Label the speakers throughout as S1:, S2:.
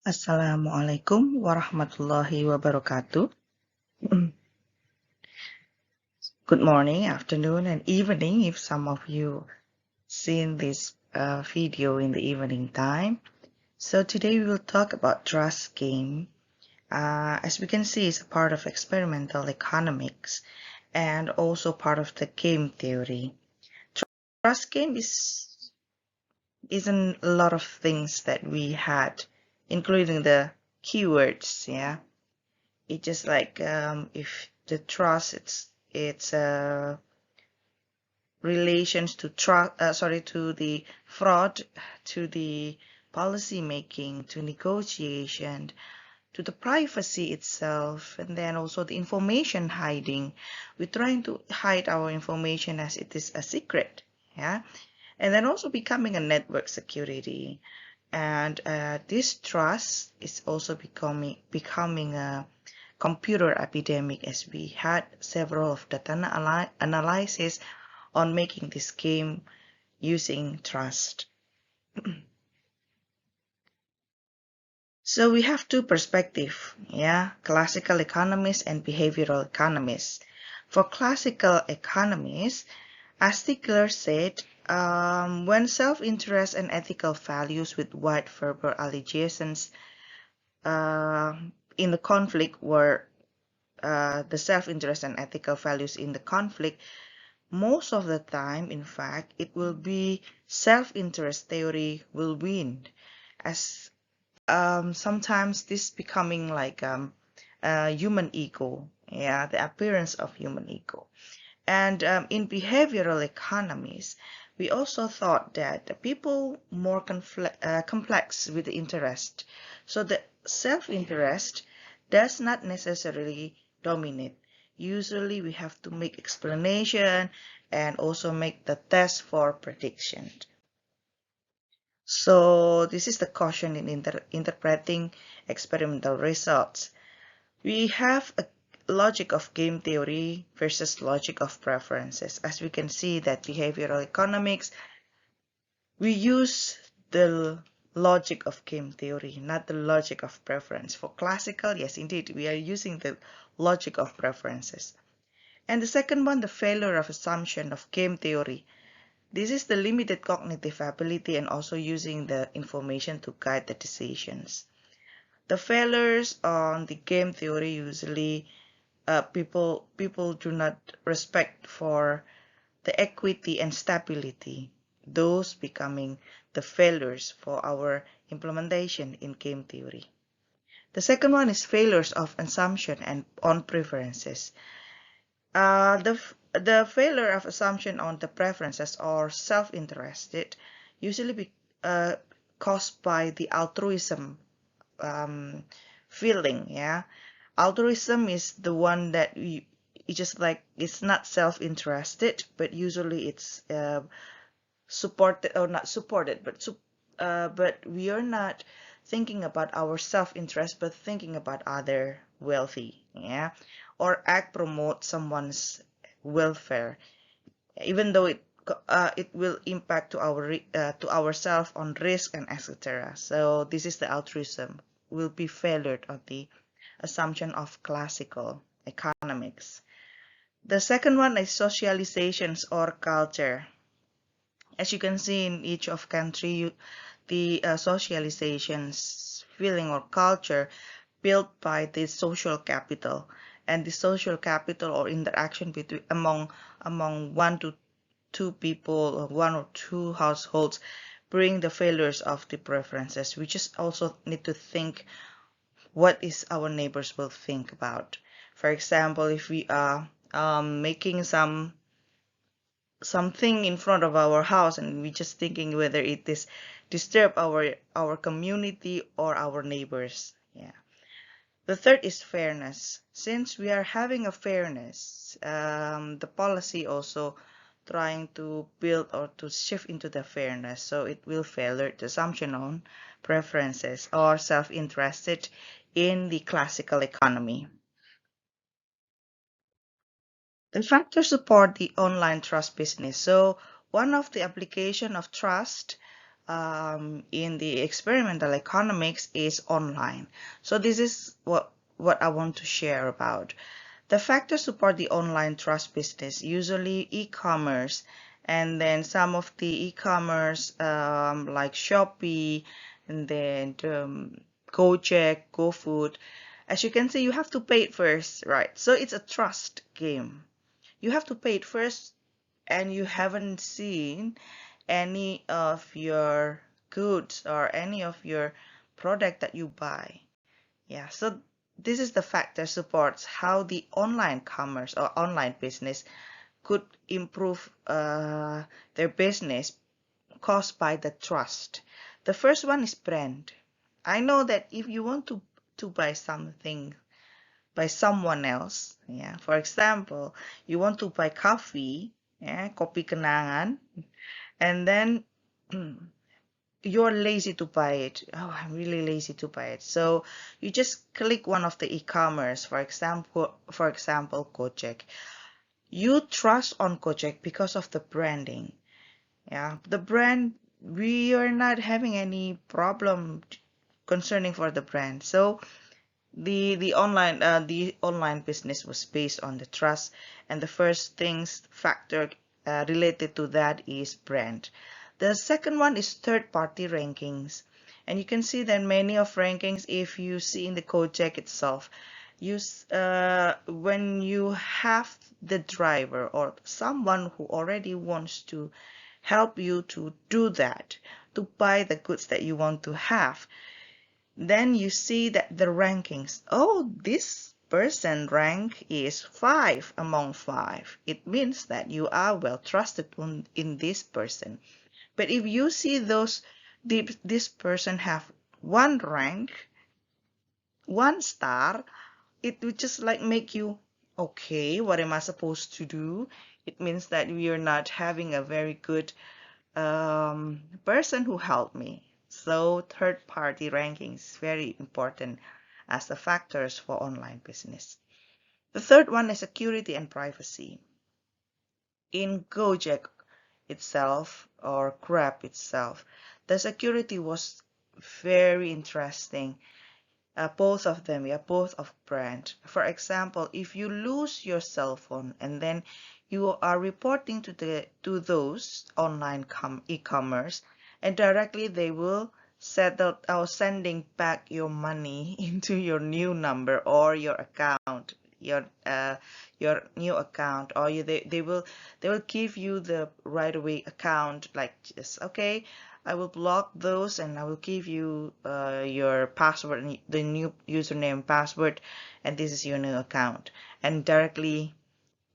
S1: Assalamualaikum warahmatullahi wabarakatuh. Good morning, afternoon, and evening if some of you seen this video in the evening time. So today we will talk about trust game. As we can see, it's a part of experimental economics and also part of the game theory. Trust game isn't a lot of things that we had, including the keywords, yeah. It's just like if the trust it's relations to to the fraud, to the policy making, to negotiation, to the privacy itself, and then also the information hiding. We're trying to hide our information as it is a secret, yeah, and then also becoming a network security. And this trust is also becoming a computer epidemic, as we had several of data analysis on making this game using trust. So we have two perspectives, yeah, classical economists and behavioral economists. For classical economists, as Stigler said, when self-interest and ethical values with wide verbal allegations in the conflict were the self-interest and ethical values in the conflict, most of the time, in fact, it will be self-interest theory will win, as sometimes this becoming like human ego, yeah, the appearance of human ego. And in behavioral economies, we also thought that the people more complex with the interest. So the self-interest does not necessarily dominate. Usually we have to make explanation and also make the test for prediction. So this is the caution in interpreting experimental results. We have a logic of game theory versus logic of preferences. As we can see that behavioral economics, we use the logic of game theory, not the logic of preference. For classical, yes, indeed, we are using the logic of preferences. And the second one, the failure of assumption of game theory. This is the limited cognitive ability and also using the information to guide the decisions. The failures on the game theory usually people do not respect for the equity and stability, those becoming the failures for our implementation in game theory. The second one is failures of assumption and on preferences. The failure of assumption on the preferences or self-interested usually be caused by the altruism feeling, yeah. Altruism is the one that it's just like it's not self-interested, but usually it's supported or not supported, but we are not thinking about our self-interest, but thinking about other wealthy, yeah, or act promote someone's welfare, even though it will impact to ourselves on risk and etc. So this is the altruism will be failure of the assumption of classical economics. The second one is socializations or culture. As you can see in each of country, the socializations feeling or culture built by the social capital, and the social capital or interaction between among one to two people or one or two households bring the failures of the preferences. We just also need to think what is our neighbors will think about. For example, if we are making something in front of our house and we just thinking whether it is disturb our community or our neighbors, yeah. The third is fairness. Since we are having a fairness, the policy also trying to build or to shift into the fairness, so it will failure the assumption on preferences or self-interested in the classical economy. The factors support the online trust business. So one of the application of trust in the experimental economics is online. So this is what I want to share about. The factors support the online trust business, usually e-commerce, and then some of the e-commerce like Shopee, and then Gojek, GoFood. As you can see, you have to pay it first, right? So it's a trust game. You have to pay it first, and you haven't seen any of your goods or any of your product that you buy. Yeah, so this is the factor supports how the online commerce or online business could improve their business caused by the trust. The first one is brand. I know that if you want to buy something by someone else, yeah, for example, you want to buy coffee, yeah, kopi kenangan, and then you're lazy to buy it. Oh, I'm really lazy to buy it. So you just click one of the e-commerce, for example, Gojek. You trust on Gojek because of the branding. Yeah, the brand, we are not having any problem concerning for the brand. So the online business was based on the trust, and the first things factor related to that is brand. The second one is third party rankings, and you can see that many of rankings, if you see in the Gojek itself, when you have the driver or someone who already wants to help you to do that, to buy the goods that you want to have, then you see that the rankings, oh, this person rank is 5 among 5. It means that you are well trusted in this person. But if you see this person have 1 rank, 1 star, it would just like make you, okay, what am I supposed to do? It means that we are not having a very good person who helped me. So third party ranking is very important as the factors for online business. The third one is security and privacy. In Gojek itself or Grab itself, the security was very interesting. Both of them, yeah, both of brand. For example, if you lose your cell phone and then you are reporting to those online e-commerce, and directly they will settle or sending back your money into your new number or your account, your new account, or they will give you the right away account, like, just okay, I will block those and I will give you your password, the new username password, and this is your new account. And directly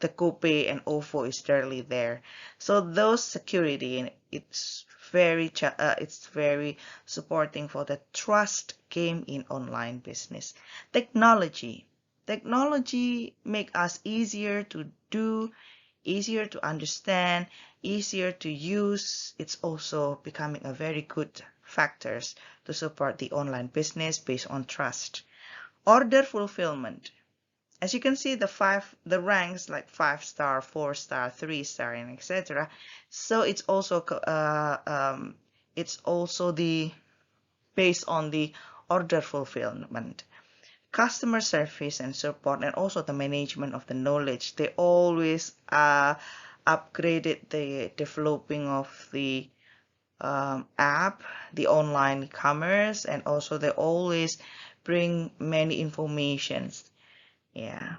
S1: the GoPay and OVO is directly there. So those security, it's very supporting for the trust game in online business. Technology make us easier to do, easier to understand, easier to use. It's also becoming a very good factors to support the online business based on trust. Order fulfillment. As you can see, the ranks like 5-star, 4-star, 3-star, and etc. So it's also the based on the order fulfillment. Customer service and support, and also the management of the knowledge, they always upgraded the developing of the app, the online commerce, and also they always bring many informations. Yeah,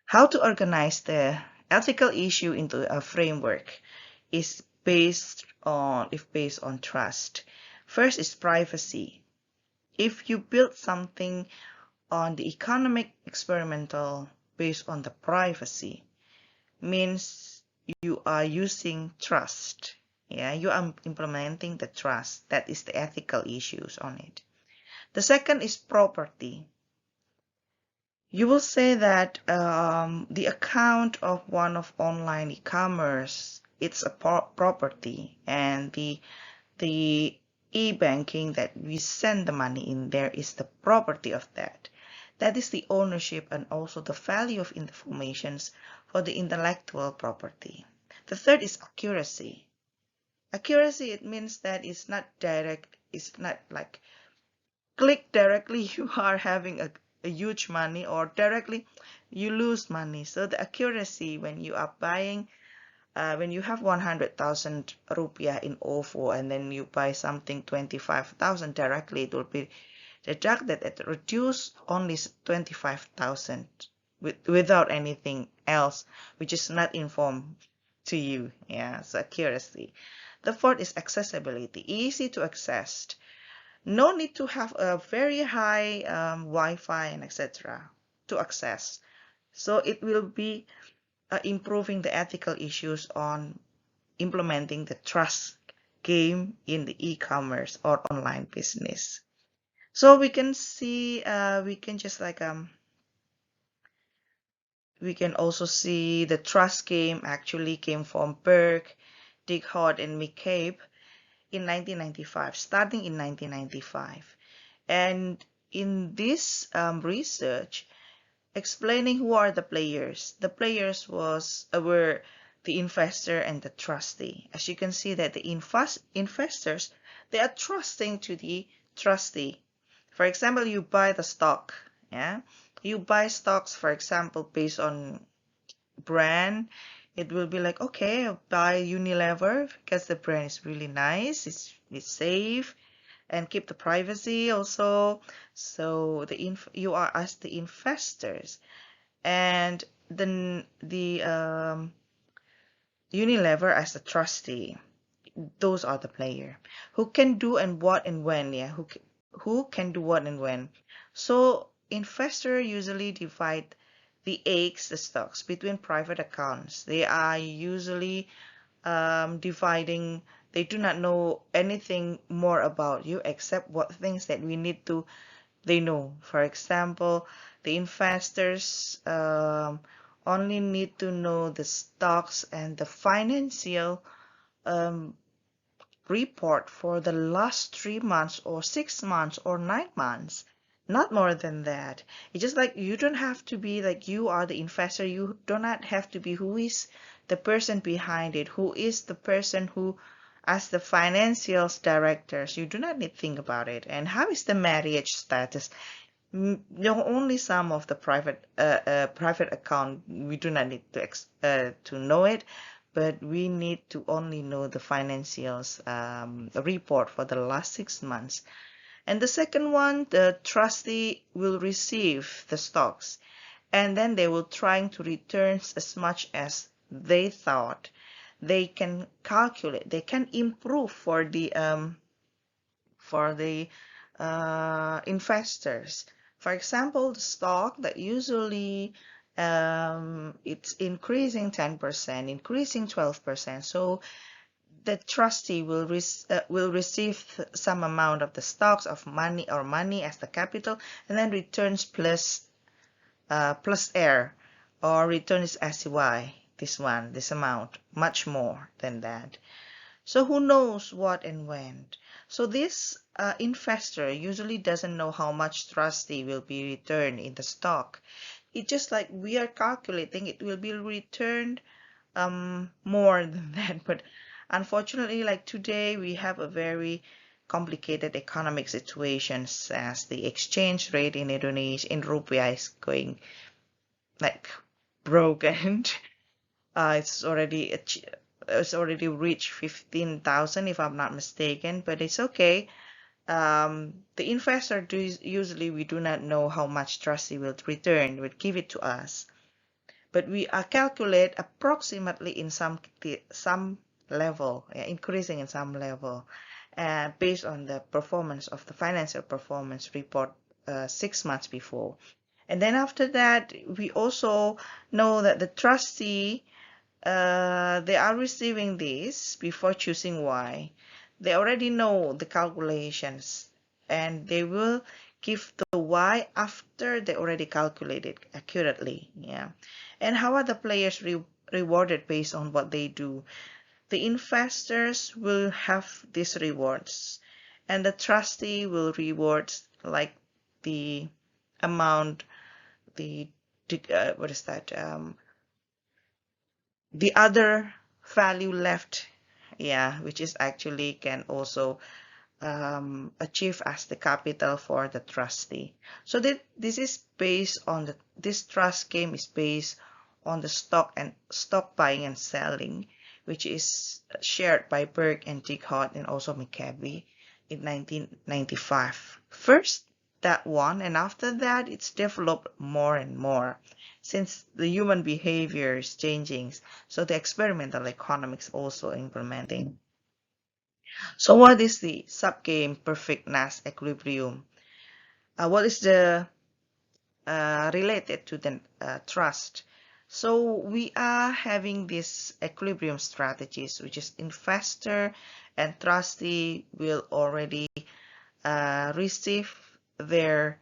S1: how to organize the ethical issue into a framework is based on trust. First is privacy. If you build something on the economic experimental based on the privacy, means you are using trust. Yeah, you are implementing the trust. That is the ethical issues on it. The second is property. You will say that the account of one of online e-commerce, it's a property, and the e-banking that we send the money in there is the property of that. That is the ownership and also the value of informations for the intellectual property. The third is accuracy. Accuracy, it means that it's not direct, it's not like click directly you are having a huge money, or directly you lose money. So the accuracy when you are buying, when you have 100,000 rupiah in OVO and then you buy something 25,000 directly, it will be deducted at reduce only 25,000 without anything else, which is not informed to you. Yeah, so accuracy. The fourth is accessibility, easy to access. No need to have a very high Wi-Fi and etc. to access. So it will be improving the ethical issues on implementing the trust game in the e-commerce or online business. So we can see, we can just like we can also see the trust game actually came from Burke, Dickhart, and McCabe in 1995, starting in 1995. And in this research, explaining who are the players. The players were the investor and the trustee. As you can see that the investors, they are trusting to the trustee. For example, you buy the stock. Yeah, you buy stocks, for example, based on brand. It will be like, okay, I'll buy Unilever because the brand is really nice. It's safe and keep the privacy also. So you are as the investors, and then the Unilever as the trustee. Those are the player who can do and what and when. Yeah, who can do what and when. So investor usually divide the stocks between private accounts. They are usually dividing. They do not know anything more about you except what things that we need to they know. For example, the investors only need to know the stocks and the financial um, report for the last 3 months or 6 months or 9 months. Not more than that. It's just like you don't have to be like you are the investor. You do not have to be who is the person behind it, who is the person who as the financial directors. You do not need to think about it. And how is the marriage status? No, only some of the private account we do not need to know it, but we need to only know the financials report for the last 6 months. And the second one, the trustee will receive the stocks, and then they will try to return as much as they thought. They can calculate, they can improve for the investors. For example, the stock that usually it's increasing 10%, increasing 12%. So the trustee will receive some amount of the stocks of money or money as the capital, and then returns plus air, or returns SCY. This amount, much more than that. So who knows what and when? So this investor usually doesn't know how much trustee will be returned in the stock. It's just like we are calculating it will be returned more than that. But unfortunately, like today, we have a very complicated economic situation as the exchange rate in Indonesia in rupiah is going like broken. It's already reached 15,000 if I'm not mistaken, but it's okay. The investor usually we do not know how much trustee will return, will give it to us, but we calculate approximately in some level, yeah, increasing in some level, based on the performance of the financial performance report 6 months before. And then after that, we also know that the trustee they are receiving this before choosing Y. They already know the calculations, and they will give the Y after they already calculated accurately. Yeah. And how are the players rewarded based on what they do? The investors will have these rewards, and the trustee will reward like the amount, the what is that? The other value left yeah, which is actually can also achieve as the capital for the trustee. So that this is based on this trust scheme is based on the stock buying and selling, which is shared by Berg and Dickhot and also McCabe in 1995. First that one, and after that it's developed more and more since the human behavior is changing, so the experimental economics also implementing. So what is the subgame perfect Nash equilibrium? What is the related to the trust? So we are having these equilibrium strategies, which is investor and trustee will already receive their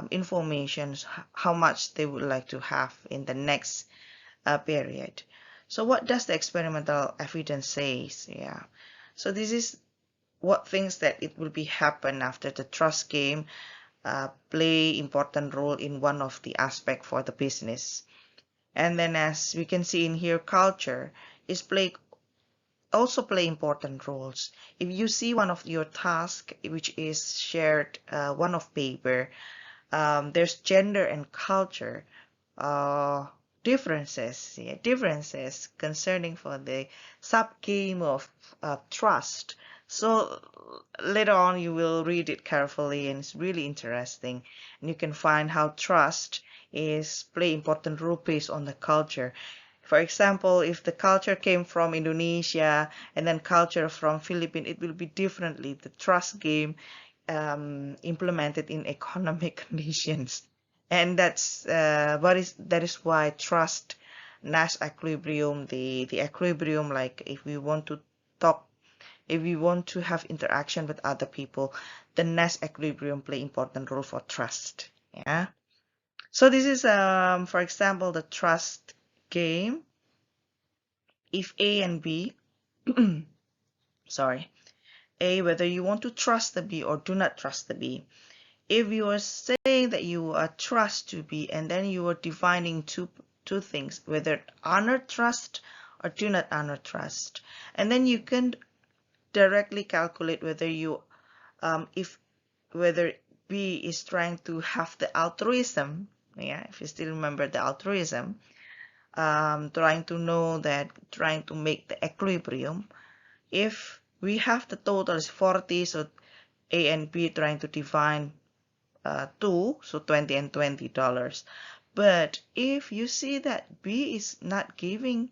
S1: information, how much they would like to have in the next period. So what does the experimental evidence says? Yeah. So this is what things that it will be happen after the trust game play important role in one of the aspect for the business. And then as we can see in here, culture is also play important roles. If you see one of your task which is shared one of paper, there's gender and culture differences concerning for the sub game of trust. So later on you will read it carefully and it's really interesting, and you can find how trust is play important role based on the culture. For example, if the culture came from Indonesia and then culture from Philippines, it will be differently. The trust game implemented in economic conditions, and that is why trust Nash equilibrium, the equilibrium, like if we want to talk, if we want to have interaction with other people, the Nash equilibrium play important role for trust. Yeah. So this is for example the trust game. If A and B, sorry, A, whether you want to trust the B or do not trust the B. If you are saying that you are trust to B and then you are defining two things, whether honor trust or do not honor trust, and then you can directly calculate whether you if whether B is trying to have the altruism. Yeah, if you still remember the altruism, trying to know that, trying to make the equilibrium. If we have the total is 40, so A and B trying to define 2, so 20 and $20. But if you see that B is not giving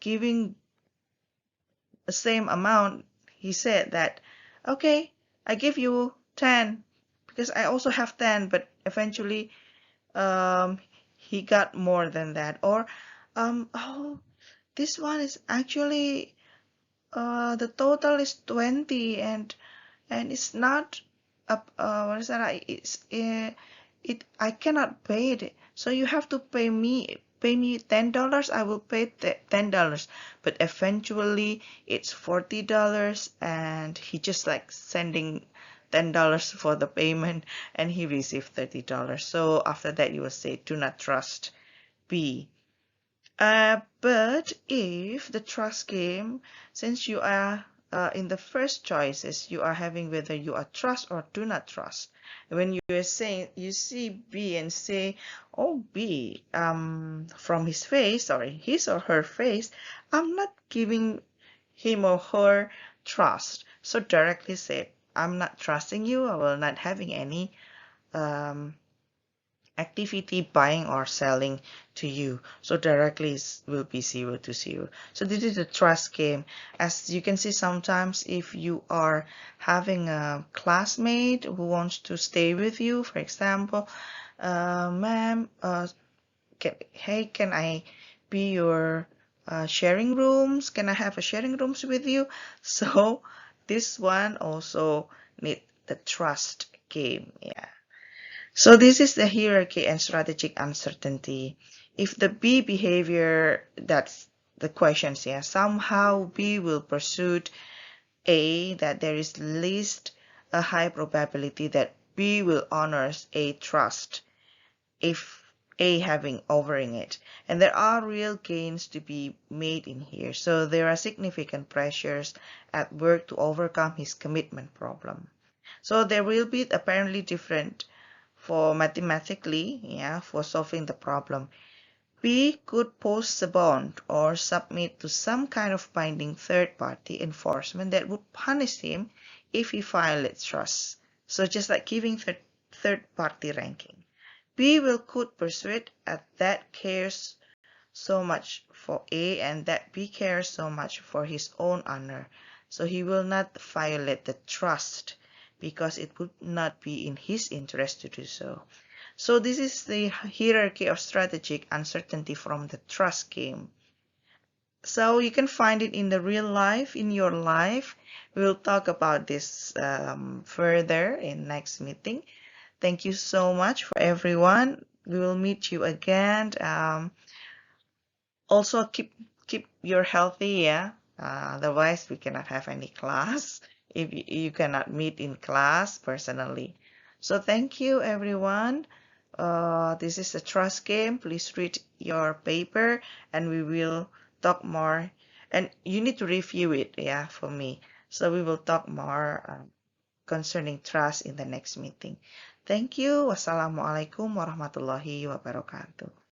S1: the same amount, he said that, okay, I give you 10 because I also have 10, but eventually he got more than that. Or oh, this one is actually the total is 20 and it's not up what is that, I cannot pay it, so you have to pay me $10. I will pay $10, but eventually it's $40 and he just like sending $10 for the payment and he received $30. So after that you will say do not trust B. But if the trust game, since you are in the first choices, you are having whether you are trust or do not trust. When you are saying, you see B and say, oh B, from his face, or his or her face, I'm not giving him or her trust. So directly say, I'm not trusting you. I will not having any um, activity buying or selling to you, so directly will be 0 to 0. So this is a trust game. As you can see, sometimes if you are having a classmate who wants to stay with you, for example, ma'am, hey, can I be your sharing rooms, can I have a sharing rooms with you? So this one also need the trust game. Yeah. So this is the hierarchy and strategic uncertainty. If the B behavior, that's the questions, yeah, somehow B will pursue A, that there is least a high probability that B will honors A trust. If A having overing it. And there are real gains to be made in here. So there are significant pressures at work to overcome his commitment problem. So there will be apparently different for mathematically, yeah, for solving the problem. B could post a bond or submit to some kind of binding third-party enforcement that would punish him if he violates trust. So just like giving third-party ranking. B could persuade that cares so much for A and that B cares so much for his own honor. So he will not violate the trust because it would not be in his interest to do so. So this is the hierarchy of strategic uncertainty from the trust game. So you can find it in the real life, in your life. We'll talk about this further in next meeting. Thank you so much for everyone. We will meet you again. Also keep your healthy, yeah. Otherwise we cannot have any class if you cannot meet in class personally. So thank you everyone. This is a trust game. Please read your paper and we will talk more. And you need to review it, yeah, for me. So we will talk more concerning trust in the next meeting. Thank you. Wassalamualaikum warahmatullahi wabarakatuh.